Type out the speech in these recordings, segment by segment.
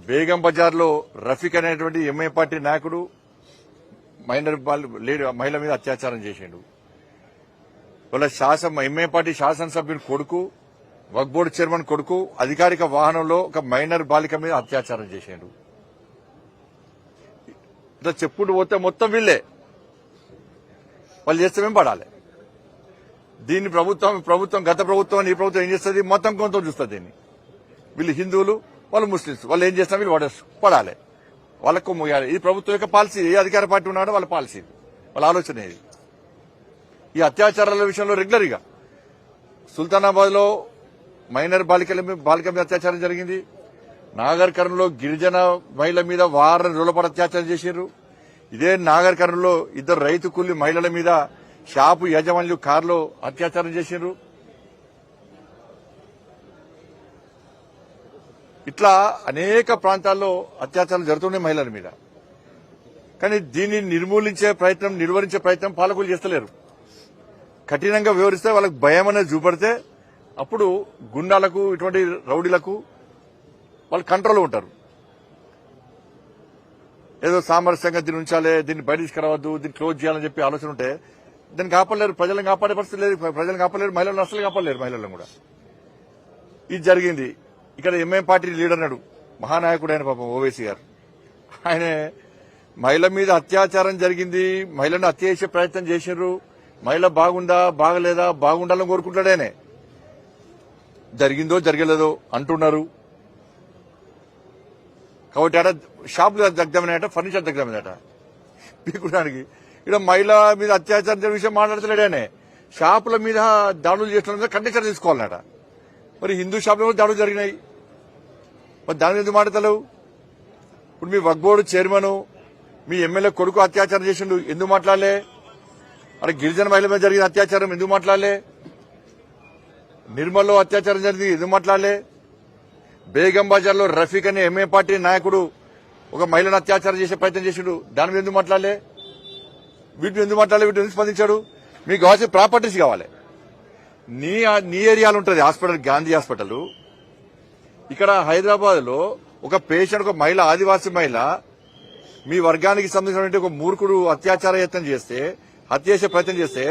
బేగం బజార్లో రఫీక్ అనేటువంటి MI party నాయకుడు మైనర్ మహిళ మీద అత్యాచారం చేసిండు. వాళ్ళ ఎంఐ పార్టీ శాసనసభ్యుని కొడుకు వక్ఫ్ బోర్డు చైర్మన్ కొడుకు అధికారిక వాహనంలో ఒక మైనర్ బాలిక మీద అత్యాచారం చేసిండు. ఇట్లా చెప్పుకుంటూ పోతే మొత్తం వీళ్లే వాళ్ళు చేస్తే మేము పడాలి. దీన్ని ప్రభుత్వం గత ప్రభుత్వం ఈ ప్రభుత్వం ఏం చేస్తుంది, మొత్తం కొంత చూస్తుంది. దీన్ని వీళ్ళు హిందువులు, వాళ్ళు ముస్లింస్, వాళ్ళు ఏం చేస్తారు, వీళ్ళు పడాలి, వాళ్ళకు ముయ్యాలి. ఈ ప్రభుత్వం యొక్క పాలసీ, ఏ అధికార పార్టీ ఉన్నాడో వాళ్ళ పాలసీ, వాళ్ళ ఆలోచన ఇది. ఈ అత్యాచారాల విషయంలో రెగ్యులర్ గా సుల్తానాబాద్ లో మైనర్ బాలిక మీద అత్యాచారం జరిగింది. నాగర్ కర్నూలులో గిరిజన మహిళ మీద వారం రోజుల పాటు అత్యాచారం చేశారు. ఇదే నాగర్ కర్నూలులో ఇద్దరు రైతు కూలి మహిళల మీద షాపు యజమానులు కారులో అత్యాచారం చేశారు. ఇట్లా అనేక ప్రాంతాల్లో అత్యాచారాలు జరుగుతున్నాయి మహిళల మీద. కానీ దీన్ని నిర్వహించే ప్రయత్నం పాలకులు చేస్తలేరు. కఠినంగా వివరిస్తే వాళ్ళకి భయం అనేది చూపడితే అప్పుడు గుండాలకు, ఇటువంటి రౌడీలకు వాళ్ళు కంట్రోల్లో ఉంటారు. ఏదో సామరస్యంగా దీన్ని ఉంచాలి, దీన్ని బయట తీసుకురావద్దు, దీన్ని క్లోజ్ చేయాలని చెప్పి ఆలోచన ఉంటే దాన్ని కాపాడలేరు. ప్రజలను కాపాడే పరిస్థితి లేదు. ప్రజలను కాపాడలేరు, మహిళలను అసలు కాపాడలేరు. మహిళలను కూడా ఇది జరిగింది. ఇక్కడ ఎంఐఎం పార్టీ లీడర్ నాడు మహానాయకుడు ఆయన పాపం ఓవైసీ గారు, ఆయన మహిళ మీద అత్యాచారం జరిగింది, మహిళను హత్య చేసే ప్రయత్నం చేశారు, మహిళ బాగుందా బాగలేదా, బాగుండాలని కోరుకుంటాడేనే. జరిగిందో జరగలేదో అంటున్నారు. కాబట్టి ఆడ షాపులు దగ్గమైనట, ఫర్నిచర్ దగ్గమైనట పీకుడానికి. ఇక్కడ మహిళ మీద అత్యాచారం జరిగిన విషయం మాట్లాడతలేడానే. షాపుల మీద దాడులు చేసిన కండిషన్ తీసుకోవాలన్నట. మరి హిందూ షాపులో కూడా దాడులు జరిగినాయి, మరి దాని మీద ఎందుకు మాట్లాడతలేవు? ఇప్పుడు మీ వక్ఫ్ బోర్డు చైర్మన్, మీ ఎమ్మెల్యే కొడుకు అత్యాచారం చేసిండు, ఎందుకు మాట్లాడలే? అరే గిరిజన మహిళ మీద జరిగిన అత్యాచారం ఎందుకు మాట్లాడలే? నిర్మల్లో అత్యాచారం జరిగింది ఎందుకు మాట్లాడలే? బేగం బజార్లో రఫీక్ అనే ఎంఐ పార్టీ నాయకుడు ఒక మహిళను అత్యాచారం చేసే ప్రయత్నం చేసిండు, దాని మీద ఎందుకు మాట్లాడలే? వీటిని ఎందుకు మాట్లాడలే? వీటిని ఎందుకు స్పందించాడు? మీకు కావాల్సిన ప్రాపర్టీస్ కావాలి. నీ ఏరియాలో ఉంటుంది హాస్పిటల్, గాంధీ హాస్పిటల్. ఇక్కడ హైదరాబాద్ లో ఒక పేషెంట్, ఒక మహిళ, ఆదివాసీ మహిళ, మీ వర్గానికి సంబంధించిన ఒక మూర్ఖుడు అత్యాచార యత్నం చేస్తే, హత్య చేసే ప్రయత్నం చేస్తే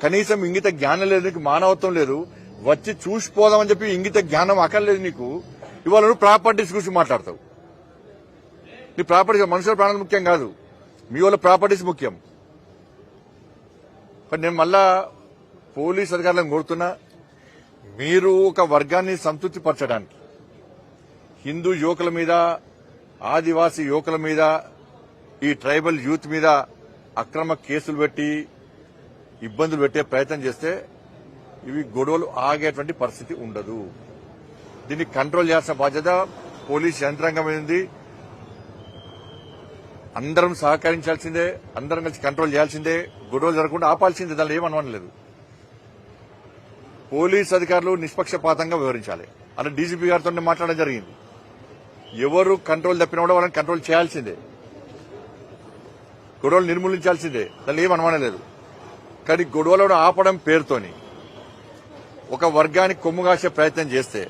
కనీసం ఇంగిత జ్ఞానం లేదు, నీకు మానవత్వం లేదు, వచ్చి చూసిపోదామని చెప్పి ఇంగిత జ్ఞానం అక్కర్లేదు నీకు. ఇవాళ నువ్వు ప్రాపర్టీస్ గురించి మాట్లాడతావు. నీ ప్రాపర్టీస్, మనుషుల ప్రాణాలు ముఖ్యం కాదు, మీ వాళ్ళ ప్రాపర్టీస్ ముఖ్యం. కానీ నేను మళ్ళా పోలీస్ అధికారులను కోరుతున్నా, మీరు ఒక వర్గాన్ని సంతృప్తి పరచడానికి హిందూ యువకుల మీద, ఆదివాసీ యువకుల మీద, ఈ ట్రైబల్ యూత్ మీద అక్రమ కేసులు పెట్టి ఇబ్బందులు పెట్టే ప్రయత్నం చేస్తే ఇవి గొడవలు ఆగేటువంటి పరిస్థితి ఉండదు. దీన్ని కంట్రోల్ చేయాల్సిన బాధ్యత పోలీస్ యంత్రాంగం ఉంది. అందరం సహకరించాల్సిందే, అందరం కలిసి కంట్రోల్ చేయాల్సిందే, గొడవలు జరగకుండా ఆపాల్సిందే. దానిలో ఏమనలేదు. పోలీస్ అధికారులు నిష్పక్షపాతంగా వ్యవహరించాలి. అలా డీజీపీ గారితో మాట్లాడడం జరిగింది. ఎవరు కంట్రోల్ తప్పినా కూడా వాళ్ళని కంట్రోల్ చేయాల్సిందే, గొడవలు నిర్మూలించాల్సిందే. దానిలో ఏమనలేదు. కానీ గొడవలను ఆపడం పేరుతోని ఒక వర్గానికి కొమ్ము కాసే ప్రయత్నం చేస్తే,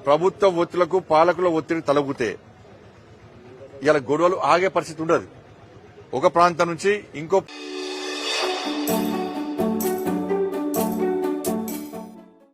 ప్రభుత్వ ఒత్తిళ్లకు, పాలకుల ఒత్తిడి తలగుతే ఇలా గొడవలు ఆగే పరిస్థితి ఉండదు. ఒక ప్రాంతం నుంచి ఇంకో